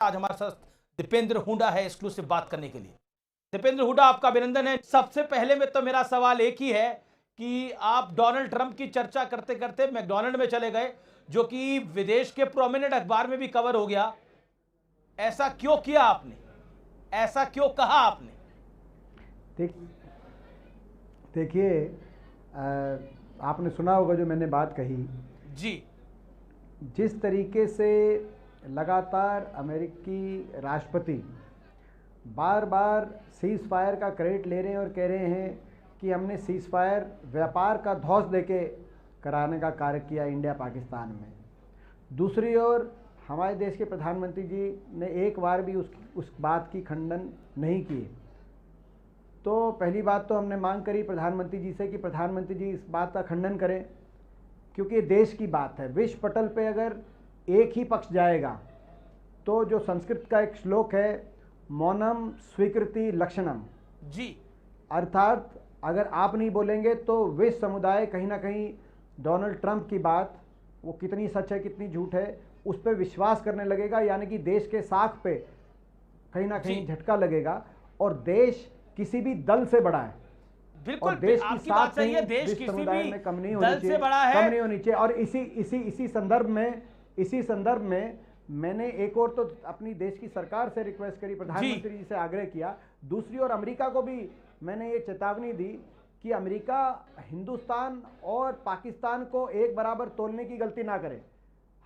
आज हमारे साथ दीपेंद्र हुड्डा है एक्सक्लूसिव बात करने के लिए। दीपेंद्र हुड्डा, आपका अभिनंदन है। सबसे पहले में तो मेरा सवाल एक ही है कि आप डोनाल्ड ट्रंप की चर्चा करते करते मैकडोनल्ड में चले गए, जो कि विदेश के प्रोमिनेंट अखबार में भी कवर हो गया। ऐसा क्यों किया आपने? ऐसा क्यों कहा आपने? देखिए, आपने सुना होगा जो मैंने बात कही जी। जिस तरीके से लगातार अमेरिकी राष्ट्रपति बार बार सीज फायर का क्रेडिट ले रहे हैं और कह रहे हैं कि हमने सीज फायर व्यापार का ध्वस्त देके कराने का कार्य किया इंडिया पाकिस्तान में। दूसरी ओर हमारे देश के प्रधानमंत्री जी ने एक बार भी उस बात की खंडन नहीं किए। तो पहली बात तो हमने मांग करी प्रधानमंत्री जी से कि प्रधानमंत्री जी इस बात का खंडन करें, क्योंकि ये देश की बात है। विश्व पटल पे अगर एक ही पक्ष जाएगा तो जो संस्कृत का एक श्लोक है, मौनम स्वीकृति लक्षणम जी, अर्थात अगर आप नहीं बोलेंगे तो विश्व समुदाय कहीं ना कहीं डोनाल्ड ट्रंप की बात, वो कितनी सच है कितनी झूठ है, उस पर विश्वास करने लगेगा। यानी कि देश के साख पे कहीं ना कहीं झटका लगेगा। और देश किसी भी दल से बड़ा है। बिल्कुल, और देश की आपकी बात सही है। देश विश्व किसी समुदाय भी में कम नहीं दल होनी से चाहिए, बड़ा है। कम नहीं होनी चाहिए। और इसी संदर्भ में मैंने एक और तो अपनी देश की सरकार से रिक्वेस्ट करी, प्रधानमंत्री जी से आग्रह किया। दूसरी ओर अमेरिका को भी मैंने ये चेतावनी दी कि अमेरिका हिंदुस्तान और पाकिस्तान को एक बराबर तोलने की गलती ना करे।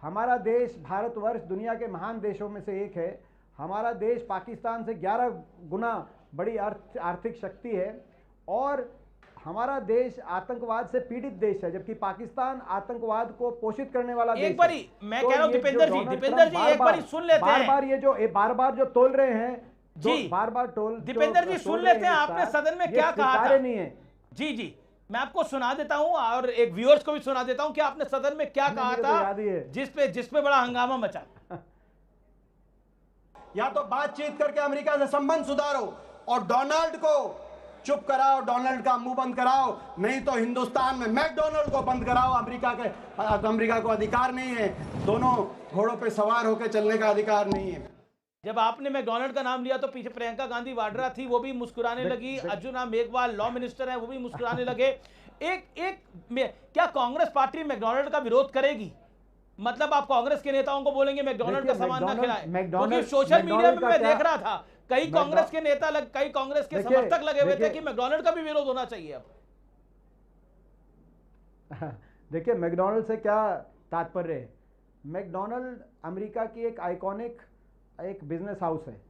हमारा देश भारतवर्ष दुनिया के महान देशों में से एक है। हमारा देश पाकिस्तान से 11 गुना बड़ी आर्थिक शक्ति है और हमारा देश आतंकवाद से पीड़ित देश है, जबकि पाकिस्तान आतंकवाद को पोषित करने वाला देश है। एक बारी मैं कह रहा हूं दीपेंद्र जी एक बारी सुन लेते हैं। बार जो तोल रहे हैं जी, बार तोल दीपेंद्र जी सुन लेते हैं आपने सदन में क्या कहा था। नहीं है जी, मैं आपको सुना देता हूं और एक व्यूअर्स को भी सुना देता हूं कि आपने सदन में क्या कहा था, जिस पे बड़ा हंगामा मचा। या तो बातचीत करके अमेरिका से संबंध सुधारो और डोनाल्ड को चुप कराओ, डोनाल्ड का मुंह बंद कराओ, नहीं तो हिंदुस्तान में मैकडोनल्ड को बंद कराओ। अमेरिका को अधिकार नहीं है, दोनों घोड़ों पे सवार होकर चलने का अधिकार नहीं है। जब आपने मैकडोनल्ड का नाम लिया तो पीछे प्रियंका गांधी वाड्रा थी, वो भी मुस्कुराने लगी। अर्जुन मेघवाल लॉ मिनिस्टर है, वो भी मुस्कुराने लगे। क्या कांग्रेस पार्टी मैकडोनल्ड का विरोध करेगी? मतलब आप कांग्रेस के नेताओं को बोलेंगे मैकडोनल्ड का सामान ना खिलाएं? क्योंकि सोशल मीडिया में मैं देख रहा था कई कांग्रेस के नेता कई कांग्रेस के समर्थक लगे हुए थे कि मैकडोनल्ड का भी विरोध होना चाहिए। अब देखिए, मैकडोनल्ड से क्या तात्पर्य है? मैकडोनल्ड अमेरिका की एक आइकॉनिक एक बिजनेस हाउस है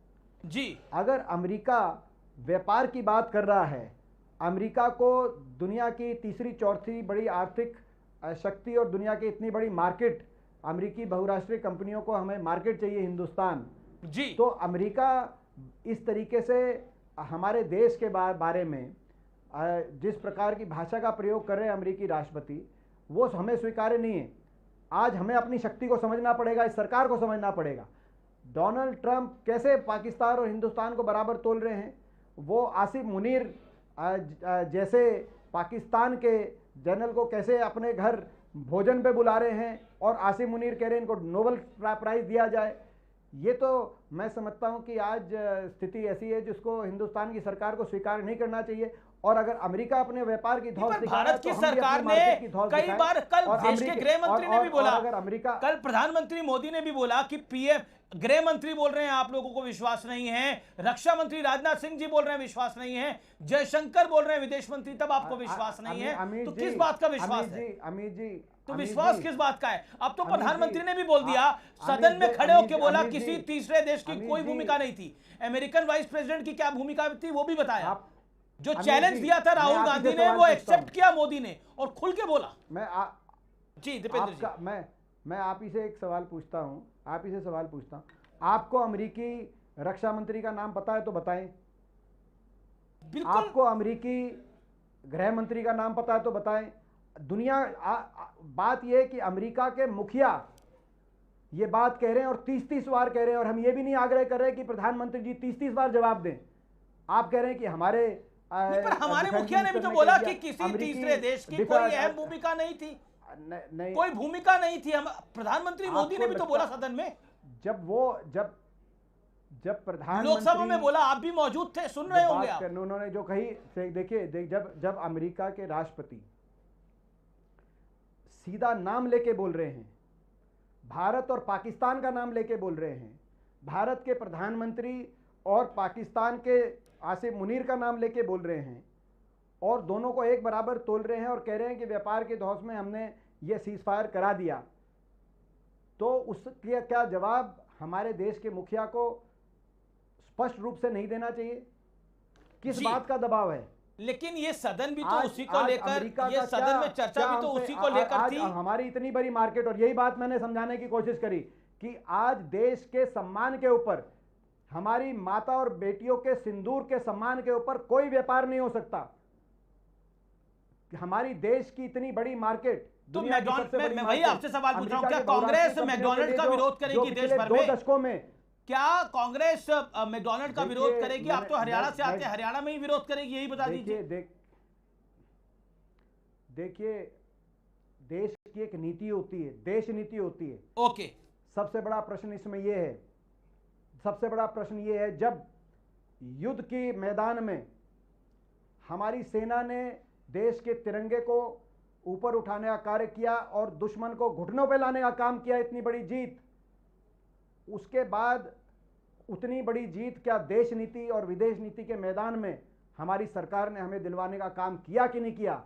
जी। अगर अमेरिका व्यापार की बात कर रहा है, अमेरिका को दुनिया की तीसरी चौथी बड़ी आर्थिक शक्ति और दुनिया की इतनी बड़ी मार्केट, अमेरिकी बहुराष्ट्रीय कंपनियों को हमें मार्केट चाहिए हिंदुस्तान जी। तो अमेरिका इस तरीके से हमारे देश के बारे में जिस प्रकार की भाषा का प्रयोग कर रहे हैं अमेरिकी राष्ट्रपति, वो हमें स्वीकार्य नहीं है। आज हमें अपनी शक्ति को समझना पड़ेगा, इस सरकार को समझना पड़ेगा। डोनाल्ड ट्रंप कैसे पाकिस्तान और हिंदुस्तान को बराबर तोल रहे हैं। वो आसिफ मुनीर जैसे पाकिस्तान के जनरल को कैसे अपने घर भोजन पे बुला रहे हैं और आसिफ मुनीर कह रहे हैं इनको नोबेल प्राइज दिया जाए। ये तो मैं समझता हूं कि आज स्थिति ऐसी है जिसको हिंदुस्तान की सरकार को स्वीकार नहीं करना चाहिए। और अगर अमेरिका अपने व्यापार की धौंस दिखा रहा है, भारत की सरकार ने कई बार, कल देश के गृह मंत्री ने भी बोला, अगर अमेरिका, कल प्रधानमंत्री मोदी ने भी बोला कि पीएम गृह मंत्री बोल रहे हैं आप लोगों को विश्वास नहीं है, रक्षा मंत्री राजनाथ सिंह जी बोल रहे हैं विश्वास नहीं है, जयशंकर बोल रहे हैं विदेश मंत्री, तब आपको विश्वास नहीं है। तो किस बात का विश्वास है? अमित जी, तो विश्वास किस बात का है? अब तो प्रधानमंत्री ने भी बोल दिया, सदन में खड़े होकर बोला किसी तीसरे देश की कोई भूमिका नहीं थी। अमेरिकन वाइस प्रेसिडेंट की क्या भूमिका थी वो भी बताया। जो चैलेंज दिया था राहुल गांधी ने वो एक्सेप्ट किया मोदी ने और खुल के बोला। जी दीपेंद्र जी, मैं आप ही से एक सवाल पूछता हूं, आपको अमेरिकी रक्षा मंत्री का नाम पता है तो बताएं। बिल्कुल। आपको अमेरिकी गृह मंत्री का नाम पता है तो बताएं। बात यह है कि अमेरिका के मुखिया ये बात कह रहे हैं और 30-30 बार कह रहे हैं, और हम ये भी नहीं आग्रह कर रहे कि प्रधानमंत्री जी 30-30 बार जवाब दें। आप कह रहे हैं कि पर हमारे मुखिया ने भी तो बोला कि किसी तीसरे देश की कोई अहम भूमिका नहीं थी। कोई भूमिका नहीं थी। हम प्रधानमंत्री मोदी ने भी तो बोला सदन में। जब जब प्रधानमंत्री लोकसभा में बोला, आप भी मौजूद थे, सुन रहे होंगे आप। उन्होंने जो कही, देखिए जब अमेरिका के राष्ट्रपति सीधा नाम लेके बोल रहे हैं, भारत और पाकिस्तान का नाम लेके बोल रहे हैं, भारत के प्रधानमंत्री और पाकिस्तान के आसिफ मुनीर का नाम लेके बोल रहे हैं, और दोनों को एक बराबर तोल रहे हैं और कह रहे हैं कि व्यापार के धौंस में हमने ये सीज फायर करा दिया, तो उसके क्या जवाब हमारे देश के मुखिया को स्पष्ट रूप से नहीं देना चाहिए? किस बात का दबाव है? लेकिन ये सदन भी तो उसी को लेकर, ये सदन में चर्चा भी तो उसी को लेकर थी। हमारी इतनी बड़ी मार्केट, और यही बात मैंने समझाने की कोशिश करी कि आज देश के सम्मान के ऊपर, हमारी माता और बेटियों के सिंदूर के सम्मान के ऊपर कोई व्यापार नहीं हो सकता। हमारी देश की इतनी बड़ी मार्केट, तो मैं वही आपसे सवाल पूछ रहा हूं, क्या कांग्रेस मैकडॉनल्ड का विरोध करेगी देश भर में? 2 दशकों में क्या कांग्रेस मैकडॉनल्ड का विरोध करेगी? आप तो हरियाणा से आते हैं, हरियाणा में ही विरोध करेगी, यही बता दीजिए। देखिए, देश की एक नीति होती है, देश नीति होती है। ओके, सबसे बड़ा प्रश्न इसमें यह है, सबसे बड़ा प्रश्न यह है, जब युद्ध के मैदान में हमारी सेना ने देश के तिरंगे को ऊपर उठाने का कार्य किया और दुश्मन को घुटनों पे लाने का काम किया, इतनी बड़ी जीत, उसके बाद उतनी बड़ी जीत क्या देश नीति और विदेश नीति के मैदान में हमारी सरकार ने हमें दिलवाने का काम किया कि नहीं किया?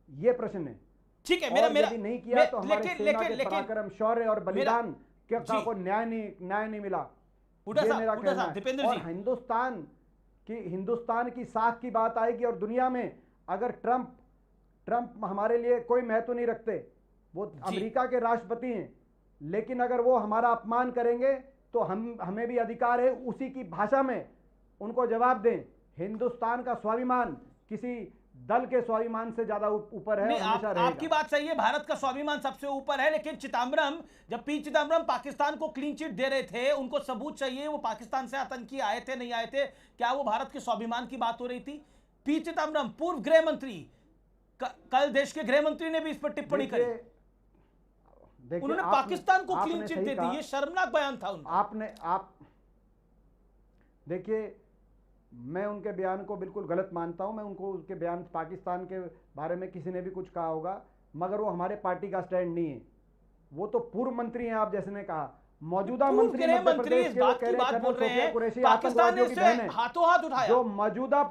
ये प्रश्न है। ठीक है, मेरा नहीं किया तो हमारे सेना के पराक्रम, शौर्य और बलिदान को न्याय नहीं मिला, ये मेरा कहना है। और हिंदुस्तान की साख की बात आएगी और दुनिया में अगर ट्रंप हमारे लिए कोई महत्व नहीं रखते, वो अमेरिका के राष्ट्रपति हैं, लेकिन अगर वो हमारा अपमान करेंगे तो हमें भी अधिकार है उसी की भाषा में उनको जवाब दें। हिंदुस्तान का स्वाभिमान किसी दल के स्वाभिमान से ज्यादा ऊपर है, हमेशा रहेगा। आपकी बात सही है, भारत का स्वाभिमान सबसे ऊपर है, लेकिन जब पी चिदम्बरम पाकिस्तान को क्लीन चिट दे रहे थे, उनको सबूत चाहिए वो पाकिस्तान से आतंकी आए थे नहीं आए थे, क्या वो भारत के स्वाभिमान की बात हो रही थी? पी चिदम्बरम पूर्व गृह मंत्री, कल देश के गृह मंत्री ने भी इस पर टिप्पणी करी, उन्होंने पाकिस्तान को क्लीन चिट दे दी, ये शर्मनाक बयान था उनका। देखिए, मैं उनके बयान को बिल्कुल गलत मानता हूं, मैं उनके बयान पाकिस्तान के बारे में किसी ने भी कुछ कहा होगा, मगर वो हमारे पार्टी का स्टैंड नहीं है। वो तो पूर्व मंत्री हैं, आप जैसे ने कहा, मौजूदा मंत्री मध्य प्रदेश के, वो कह रहे हैं सोफिया कुरैशी आतंकवादियों की बहन है, हाथों हाथ उठाया। जो मौजूदा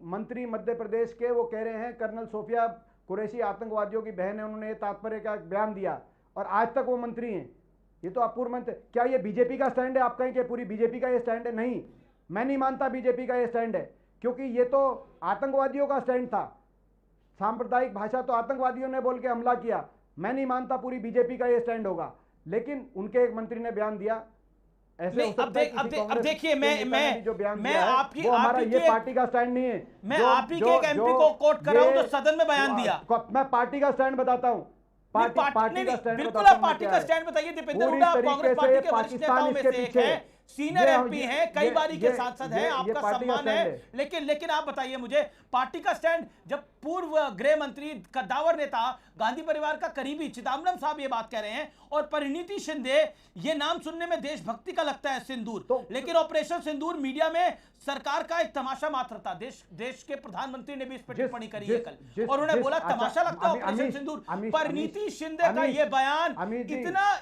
मंत्री मध्य प्रदेश के, वो कह रहे हैं कर्नल सोफिया कुरैशी आतंकवादियों की बहन है, उन्होंने तात्पर्य का बयान दिया और आज तक वो मंत्री हैं। ये तो अपूर्व मंत्री, क्या ये बीजेपी का स्टैंड है? आप कहें कि पूरी बीजेपी का ये स्टैंड है? नहीं, मैं नहीं मानता बीजेपी का ये स्टैंड है, क्योंकि ये तो आतंकवादियों का स्टैंड था। सांप्रदायिक भाषा तो आतंकवादियों ने बोल के हमला किया, मैं नहीं मानता पूरी बीजेपी का ये स्टैंड होगा, लेकिन उनके एक मंत्री ने बयान दिया। ऐसे अब देखिए, मैं आपकी ये पार्टी का स्टैंड नहीं है। मैं आप ही के एक एमपी को कोट कर रहा हूं जो सदन में बयान दिया। मैं पार्टी का स्टैंड बताता हूं, पार्टी का स्टैंड, बिल्कुल आप पार्टी का स्टैंड बताइए। दीपेंद्र हुड्डा आप कांग्रेस पार्टी के वरिष्ठ नेताओं में से एक हैं, सीनियर एमपी हैं, कई बारी के सांसद हैं, आपका सम्मान है, लेकिन आप बताइए मुझे पार्टी का स्टैंड, जब पूर्व गृह मंत्री कद्दावर नेता गांधी परिवार का करीबी चिदम्बरम साहब ये बात कह रहे हैं, और परिणीति शिंदे, ये नाम सुनने में देशभक्ति का लगता है सिंदूर, लेकिन ऑपरेशन सिंदूर मीडिया में सरकार का एक तमाशा मात्र था। देश के प्रधानमंत्री ने भी इस पर टिप्पणी करी है कल, और उन्होंने बोला तमाशा लगता है ऑपरेशन सिंदूर। परिणीति शिंदे का ये बयान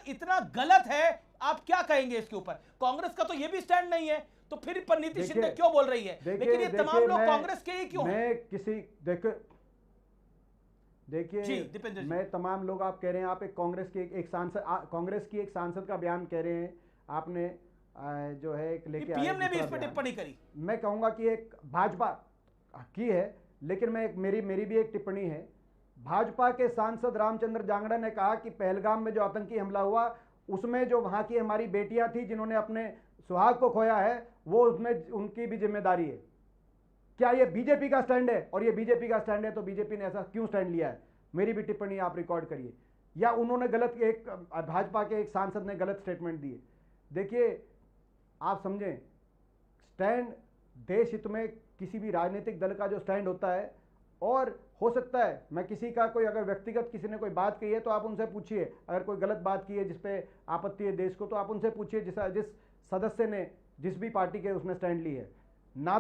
इतना गलत है, आप क्या कहेंगे इसके ऊपर? कांग्रेस का तो ये भी स्टैंड नहीं है, तो फिर परिणीति शिंदे क्यों बोल रही है? लेकिन ये तमाम लोग कांग्रेस के ही क्यों हैं? देखिए, मैं तमाम लोग, आप कह रहे हैं, आप एक कांग्रेस की एक सांसद का बयान कह रहे हैं, आपने जो है एक लेके आए, पीएम ने भी इस पर टिप्पणी करी। मैं कहूंगा कि एक भाजपा की है, लेकिन मैं मेरी भी एक टिप्पणी है। भाजपा के सांसद रामचंद्र जांगड़ा ने कहा कि पहलगाम में जो आतंकी हमला हुआ, उसमें जो वहां की हमारी बेटियां थी जिन्होंने अपने सुहाग को खोया है, वो उसमें उनकी भी जिम्मेदारी है। क्या ये बीजेपी का स्टैंड है? और ये बीजेपी का स्टैंड है तो बीजेपी ने ऐसा क्यों स्टैंड लिया है? मेरी भी टिप्पणी आप रिकॉर्ड करिए। या उन्होंने भाजपा के एक सांसद ने गलत स्टेटमेंट दिए। देखिए, आप समझें, स्टैंड देश हित में किसी भी राजनीतिक दल का जो स्टैंड होता है, और हो सकता है मैं किसी का कोई अगर व्यक्तिगत किसी ने कोई बात कही है तो आप उनसे पूछिए, अगर कोई गलत बात की है जिसपे आपत्ति है देश को तो आप उनसे पूछिए, जिस सदस्य ने जिस भी पार्टी के उसने स्टैंड ली है। ना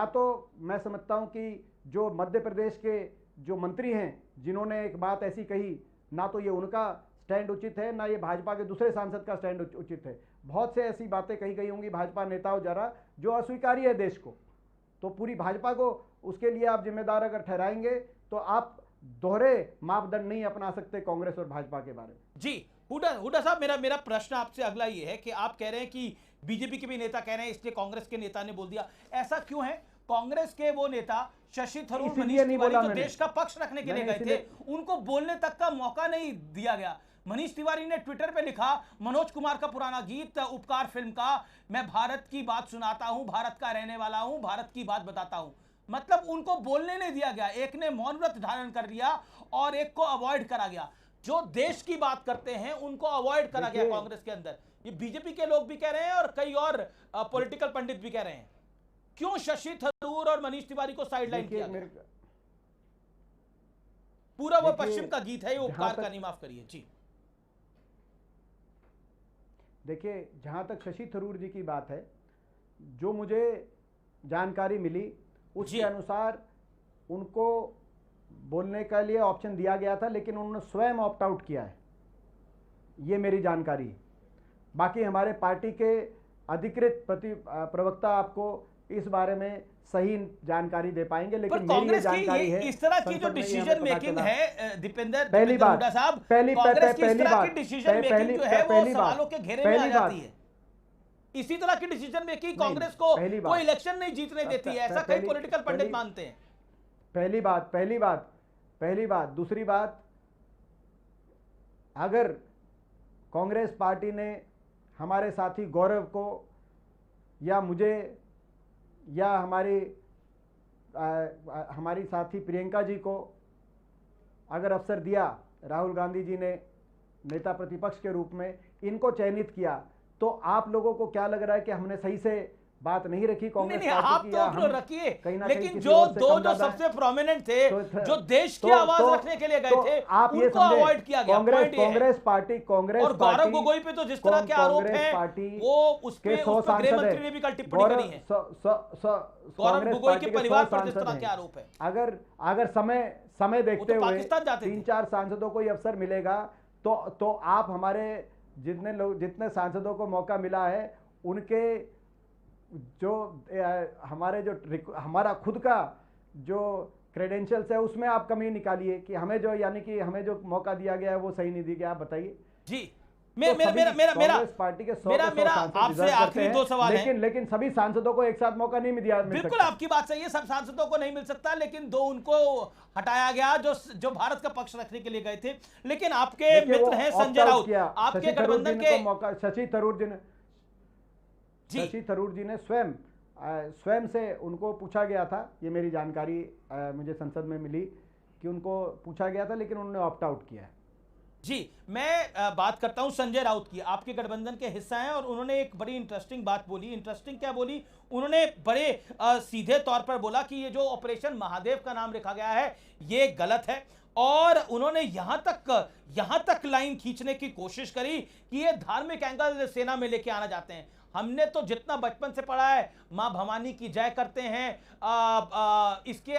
तो मैं समझता हूं कि जो मध्य प्रदेश के जो मंत्री हैं जिन्होंने एक बात ऐसी कही, ना तो ये उनका स्टैंड उचित है, ना ये भाजपा के दूसरे सांसद का स्टैंड उचित है। बहुत से ऐसी बातें कही गई होंगी भाजपा नेताओं द्वारा जो अस्वीकार्य है देश को, तो पूरी भाजपा को उसके लिए आप जिम्मेदार अगर ठहराएंगे तो आप दोहरे मापदंड नहीं अपना सकते कांग्रेस और भाजपा के बारे में। जी हुड्डा साहब, मेरा प्रश्न आपसे अगला ये है कि आप कह रहे हैं कि बीजेपी के भी नेता कह रहे हैं इसलिए कांग्रेस के नेता ने बोल दिया, ऐसा क्यों है? कांग्रेस के वो नेता शशि थरूर, मनीष तिवारी जो देश का पक्ष रखने के लिए गए थे, उनको बोलने तक का मौका नहीं दिया गया। मनीष तिवारी ने ट्विटर पे लिखा, मनोज कुमार का पुराना गीत उपकार फिल्म का, मैं भारत की बात सुनाता हूं, भारत का रहने वाला हूं, भारत की बात बताता हूं। मतलब उनको बोलने नहीं दिया गया, एक ने मौन व्रत धारण कर लिया और एक को अवॉइड करा गया। जो देश की बात करते हैं उनको अवॉइड करा गया कांग्रेस के अंदर। ये बीजेपी के लोग भी कह रहे हैं और कई और पॉलिटिकल पंडित भी कह रहे हैं। क्यों शशि थरूर और मनीष तिवारी को साइडलाइन किया गया? पूरा वो पश्चिम का गीत है, ये उपकार का नहीं, माफ करिए जी। देखिए, जहां तक शशि थरूर जी की बात है, जो मुझे जानकारी मिली उसके अनुसार उनको बोलने के लिए ऑप्शन दिया गया था, लेकिन उन्होंने स्वयं ऑप्ट आउट किया है, ये मेरी जानकारी। बाकी हमारे पार्टी के अधिकृत प्रवक्ता आपको इस बारे में सही जानकारी दे पाएंगे, लेकिन मेरी ये जानकारी है इस तरह की जो डिसीजन मेकिंग है दीपेंद्र हुड्डा साहब, कांग्रेस की इस तरह की डिसीजन मेकिंग जो है वो सवालों के घेरे में आ जाती है। इसी तरह की डिसीजन मेकिंग कांग्रेस को कोई इलेक्शन नहीं जीतने देती है, ऐसा कई पॉलिटिकल पंडित मानते हैं। पहली बात। दूसरी बात, अगर कांग्रेस पार्टी ने हमारे साथी गौरव को या मुझे या हमारी साथी प्रियंका जी को अगर अवसर दिया, राहुल गांधी जी ने नेता प्रतिपक्ष के रूप में इनको चयनित किया, तो आप लोगों को क्या लग रहा है कि हमने सही से बात नहीं रखी कांग्रेस पार्टी की? आप तो रखिए, लेकिन जो सबसे प्रोमिनेंट थे, जो देश की आवाज रखने के लिए गए थे, आप ये उनको अवॉइड किया गया। कांग्रेस पार्टी और गौरव गोगोई पे तो जिस तरह के आरोप हैं, वो उसके गृह मंत्री ने भी कल टिप्पणी करी है। गौरव गोगोई के परिवार पर जिस तरह के आरोप है, अगर समय देखते हुए पाकिस्तान जाते 3-4 सांसदों को अवसर मिलेगा तो आप हमारे जितने सांसदों को मौका मिला है उनके जो हमारा खुद का जो क्रेडेंशियल्स है उसमें आप कमी निकालिए कि हमें जो मौका दिया गया है वो सही नहीं दिया गया। आप बताइए जी। मेरा पार्टी के आपसे आखिरी 2 सवाल हैं, लेकिन सभी सांसदों को एक साथ मौका नहीं मिल सकता। बिल्कुल आपकी बात सही है, सब सांसदों को नहीं मिल सकता, लेकिन 2 उनको हटाया गया जो भारत का पक्ष रखने के लिए गए थे। लेकिन आपके मित्र हैं संजय राउत, आपके गठबंधन के मौका शशि थरूर जी ने स्वयं से उनको पूछा गया था, ये मेरी जानकारी मुझे संसद में मिली कि उनको पूछा गया था, लेकिन उन्होंने ऑप्ट आउट किया है। जी, मैं बात करता हूं संजय राउत की, आपके गठबंधन के हिस्सा हैं, और उन्होंने एक बड़ी इंटरेस्टिंग बात बोली। इंटरेस्टिंग क्या बोली? उन्होंने बड़े सीधे तौर पर बोला कि ये जो ऑपरेशन महादेव का नाम रखा गया है ये गलत है, और उन्होंने यहां तक लाइन खींचने की कोशिश करी कि ये धार्मिक एंगल सेना में लेके आना चाहते हैं। हमने तो जितना बचपन से पढ़ा है, मां भवानी की जय करते हैं, इसके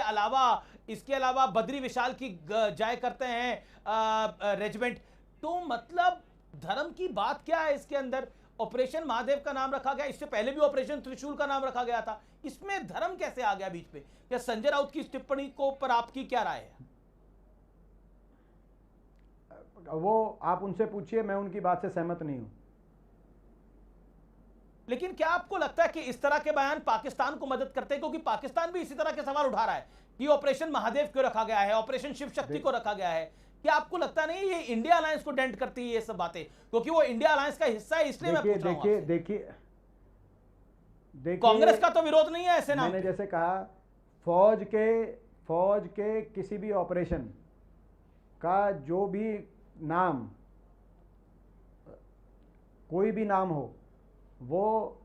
अलावा बद्री विशाल की जय करते हैं रेजिमेंट। तो मतलब धर्म की बात क्या है इसके अंदर? ऑपरेशन महादेव का नाम रखा गया, इससे पहले भी ऑपरेशन त्रिशूल का नाम रखा गया था, इसमें धर्म कैसे आ गया बीच पे? या संजय राउत की इस टिप्पणी को पर आपकी क्या राय है? वो आप उनसे पूछिए, मैं उनकी बात से सहमत नहीं हूं। लेकिन क्या आपको लगता है कि इस तरह के बयान पाकिस्तान को मदद करते हैं? क्योंकि पाकिस्तान भी इसी तरह के सवाल उठा रहा है कि ऑपरेशन महादेव क्यों रखा गया है, ऑपरेशन शिव शक्ति को रखा गया है। क्या आपको लगता नहीं ये इंडिया अलायंस को डेंट करती है ये सब बातें? क्योंकि वो इंडिया अलायंस का हिस्सा है, इसलिए मैं पूछ रहा हूं। देखिए, कांग्रेस का तो विरोध नहीं है ऐसे नाम। मैंने जैसे कहा, फौज के किसी भी ऑपरेशन का जो भी नाम, कोई भी नाम हो, वो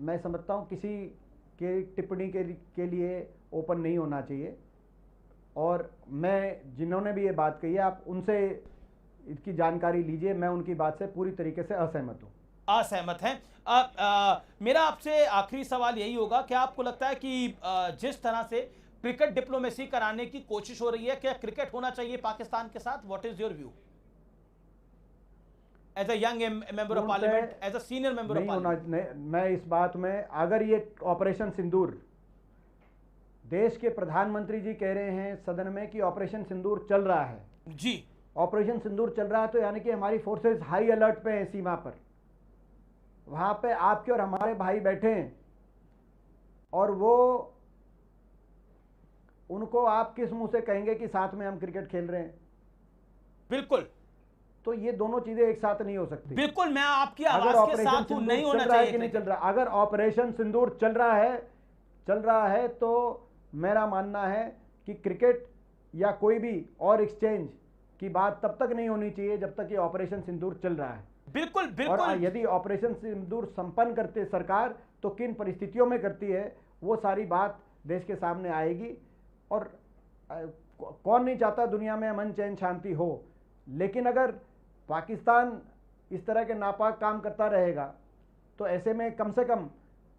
मैं समझता हूं किसी के टिप्पणी के लिए ओपन नहीं होना चाहिए। और मैं जिन्होंने भी ये बात कही है आप उनसे इसकी जानकारी लीजिए, मैं उनकी बात से पूरी तरीके से असहमत हूँ। असहमत हैं। मेरा आपसे आखिरी सवाल यही होगा, क्या आपको लगता है कि जिस तरह से क्रिकेट डिप्लोमेसी कराने की कोशिश हो रही है, क्या क्रिकेट होना चाहिए पाकिस्तान के साथ? What is your view as a young member of parliament, as a senior member of parliament? मैं इस बात में, अगर ये ऑपरेशन सिंदूर, देश के प्रधानमंत्री जी कह रहे हैं सदन में कि ऑपरेशन सिंदूर चल रहा है जी, ऑपरेशन सिंदूर चल रहा है, तो यानी कि हमारी फोर्सेस हाई अलर्ट पे हैं सीमा पर, वहां पे आपके और हमारे भाई बैठे हैं, और वो उनको आप किस मुंह से कहेंगे कि साथ में हम क्रिकेट खेल रहे हैं? बिल्कुल, तो ये दोनों चीजें एक साथ नहीं हो सकती। बिल्कुल, मैं आपकी आवाज के साथ हूं, नहीं होना चल रहा है चाहिए कि नहीं चल रहा, अगर ऑपरेशन सिंदूर चल रहा है तो मेरा मानना है कि क्रिकेट या कोई भी और एक्सचेंज की बात तब तक नहीं होनी चाहिए जब तक ये ऑपरेशन सिंदूर चल रहा है। बिल्कुल बिल्कुल। और यदि ऑपरेशन सिंदूर संपन्न करते सरकार तो किन परिस्थितियों में करती है वो सारी बात देश के सामने आएगी। और कौन नहीं चाहता दुनिया में अमन चैन शांति हो, लेकिन अगर पाकिस्तान इस तरह के नापाक काम करता रहेगा तो ऐसे में कम से कम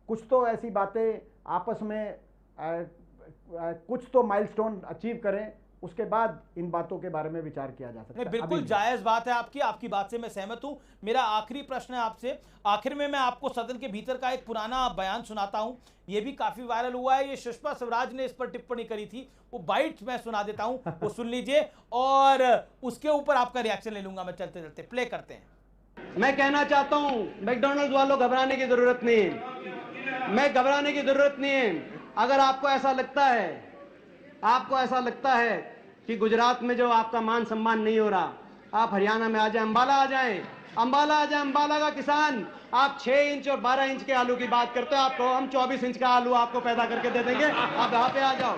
कुछ तो ऐसी बातें आपस में कुछ तो माइलस्टोन अचीव करें, उसके बाद इन बातों के बारे में विचार किया जा सकता है। बिल्कुल जायज बात है आपकी बात से मैं सहमत हूं। मेरा आखिरी प्रश्न है आपसे, आखिर में मैं आपको सदन के भीतर का एक पुराना बयान सुनाता हूं, ये भी काफी वायरल हुआ है, ये सुषमा स्वराज ने इस पर टिप्पणी करी थी, वो बाइट मैं सुना देता हूं, वो सुन लीजिए और उसके ऊपर आपका रिएक्शन ले लूंगा मैं। चलते चलते प्ले करते हैं। मैं कहना चाहता हूं मैकडॉनल्ड वालों, घबराने की जरूरत नहीं है, मैं घबराने की जरूरत नहीं है। अगर आपको ऐसा लगता है कि गुजरात में जो आपका मान सम्मान नहीं हो रहा, आप हरियाणा में आ जाए, अंबाला आ जाए, अंबाला का किसान, आप 6 इंच और 12 इंच के आलू की बात करते हो, आपको हम 24 इंच का आलू आपको पैदा करके दे देंगे, आप यहाँ पे आ जाओ।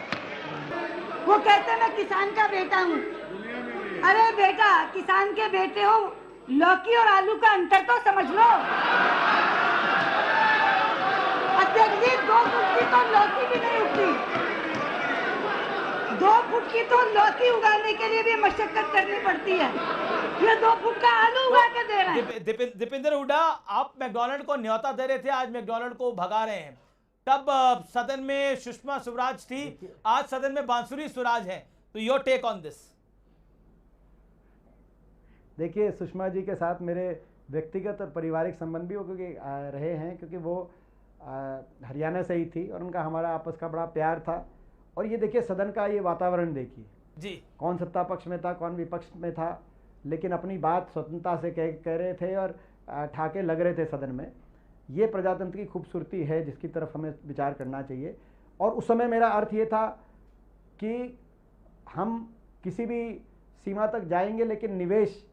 वो कहते मैं किसान का बेटा हूँ। अरे बेटा, किसान के बेटे हो, लौकी और आलू का अंतर तो समझ लो। अध्यक्ष जी, 2 फुट की तो लौकी भी नहीं उगती, 2 फुट की तो लौकी उगाने के लिए भी मशक्कत करनी पड़ती है, ये 2 फुट का आलू उगा के दे रहे हैं। दीपेंद्र हुड्डा, आप मैकडॉनल्ड को न्योता दे रहे थे, आज मैकडॉनल्ड को भगा रहे हैं। तब सदन में सुषमा स्वराज थी, आज सदन में बांसुरी स्वराज है, तो योर टेक ऑन दिस। देखिए, सुषमा जी के साथ मेरे व्यक्तिगत और पारिवारिक संबंध भी क्योंकि रहे हैं, क्योंकि वो हरियाणा से ही थी और उनका हमारा आपस का बड़ा प्यार था। और ये देखिए, सदन का ये वातावरण देखिए जी, कौन सत्ता पक्ष में था, कौन विपक्ष में था, लेकिन अपनी बात स्वतंत्रता से कह रहे थे और ठाके लग रहे थे सदन में। ये प्रजातंत्र की खूबसूरती है जिसकी तरफ हमें विचार करना चाहिए। और उस समय मेरा अर्थ ये था कि हम किसी भी सीमा तक जाएंगे, लेकिन निवेश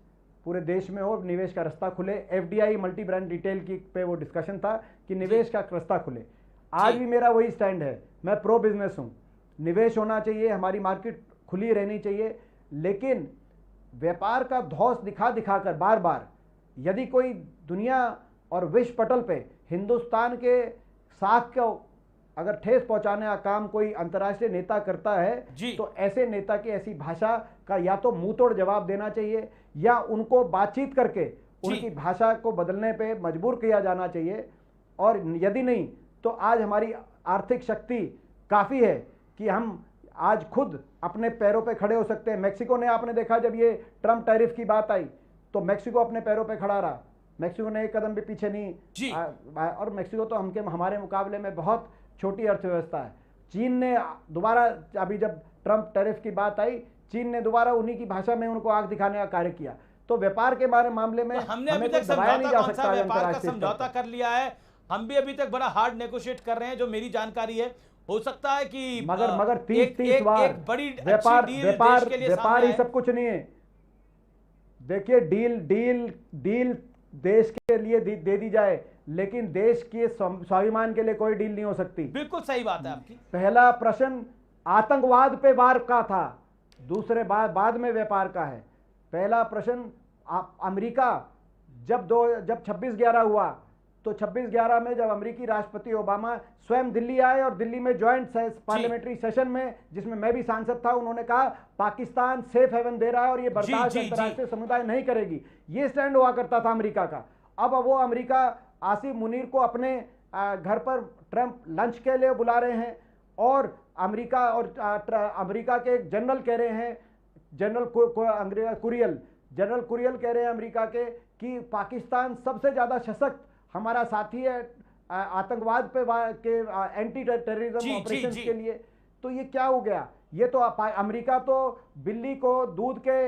पूरे देश में हो, निवेश का रास्ता खुले। FDI मल्टी ब्रांड रिटेल की पे वो डिस्कशन था कि निवेश का रास्ता खुले। आज भी मेरा वही स्टैंड है, मैं प्रो बिजनेस हूँ, निवेश होना चाहिए, हमारी मार्केट खुली रहनी चाहिए, लेकिन व्यापार का धौंस दिखा कर बार बार यदि कोई दुनिया और विश्व पटल पे हिंदुस्तान के साख को अगर ठेस पहुंचाने का काम कोई अंतर्राष्ट्रीय नेता करता है तो ऐसे नेता की ऐसी भाषा का या तो मुंह तोड़ जवाब देना चाहिए या उनको बातचीत करके उनकी भाषा को बदलने पे मजबूर किया जाना चाहिए। और यदि नहीं तो आज हमारी आर्थिक शक्ति काफ़ी है कि हम आज खुद अपने पैरों पे खड़े हो सकते हैं। मैक्सिको ने, आपने देखा जब ये ट्रम्प टैरिफ की बात आई तो मैक्सिको अपने पैरों पे खड़ा रहा, मैक्सिको ने एक कदम भी पीछे नहीं। और मैक्सिको तो हमारे मुकाबले में बहुत छोटी अर्थव्यवस्था है। चीन ने दोबारा, अभी जब ट्रम्प टैरिफ की बात आई, चीन ने दोबारा उन्हीं की भाषा में उनको आग दिखाने का कार्य किया। तो व्यापार के मामले में तो हमने अभी तक समझौता कर लिया है, हम भी अभी तक बड़ा हार्ड नेगोशिएट कर रहे हैं, जो मेरी जानकारी है। हो सकता है कि मगर 30 बार एक बड़ी व्यापार ही सब कुछ नहीं है। देखिए, डील देश के लिए दे दी जाए, लेकिन देश के स्वाभिमान के लिए कोई डील नहीं हो सकती। बिल्कुल सही बात है आपकी। पहला प्रश्न आतंकवाद पे वार का था, दूसरे बाद में व्यापार का है। पहला प्रश्न अमेरिका जब 26/11 हुआ तो 26/11 में जब अमेरिकी राष्ट्रपति ओबामा स्वयं दिल्ली आए और दिल्ली में ज्वाइंट पार्लियामेंट्री सेशन में, जिसमें मैं भी सांसद था, उन्होंने कहा पाकिस्तान सेफ हेवन दे रहा है और ये बर्दाश्त अंतर्राष्ट्रीय समुदाय नहीं करेगी। ये स्टैंड हुआ करता था अमेरिका का। अब वो अमेरिका आसिफ मुनीर को अपने घर पर ट्रंप लंच के लिए बुला रहे हैं और अमेरिका के एक जनरल कह रहे हैं, जनरल कुरियल कह रहे हैं अमेरिका के कि पाकिस्तान सबसे ज़्यादा सशक्त हमारा साथी है आतंकवाद पे के एंटी टेररिज्म ऑपरेशन के लिए। तो ये क्या हो गया? ये तो अमेरिका तो बिल्ली को दूध के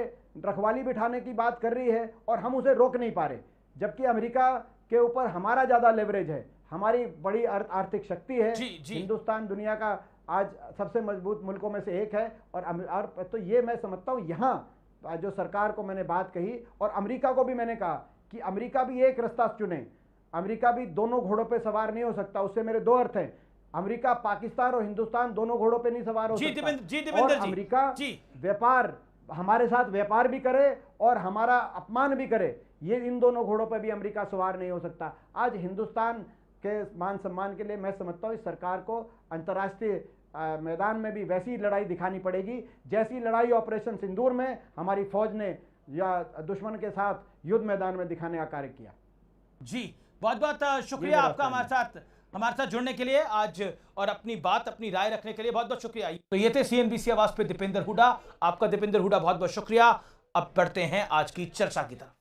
रखवाली बिठाने की बात कर रही है और हम उसे रोक नहीं पा रहे, जबकि अमेरिका के ऊपर हमारा ज़्यादा लेवरेज है, हमारी बड़ी आर्थिक शक्ति है। हिंदुस्तान दुनिया का आज सबसे मजबूत मुल्कों में से एक है और तो ये मैं समझता हूँ यहाँ जो सरकार को मैंने बात कही और अमेरिका को भी मैंने कहा कि अमेरिका भी एक रास्ता चुने। अमेरिका भी दोनों घोड़ों पे सवार नहीं हो सकता। उससे मेरे दो अर्थ हैं, अमेरिका पाकिस्तान और हिंदुस्तान दोनों घोड़ों पे नहीं सवार हो सकता। और अमेरिका व्यापार हमारे साथ व्यापार भी करे और हमारा अपमान भी करे, ये इन दोनों घोड़ों पे भी अमेरिका सवार नहीं हो सकता। आज हिंदुस्तान के मान सम्मान के लिए मैं समझता हूँ इस सरकार को अंतर्राष्ट्रीय मैदान में भी वैसी लड़ाई दिखानी पड़ेगी जैसी लड़ाई ऑपरेशन सिंदूर में हमारी फौज ने या दुश्मन के साथ युद्ध मैदान में दिखाने का कार्य किया। जी बहुत बहुत शुक्रिया आपका हमारे साथ जुड़ने के लिए आज और अपनी बात अपनी राय रखने के लिए बहुत बहुत शुक्रिया। तो ये थे CNBC आवाज पे दीपेंद्र हुडा। आपका दीपेंद्र हुडा बहुत बहुत शुक्रिया। अब बढ़ते हैं आज की चर्चा की तरफ।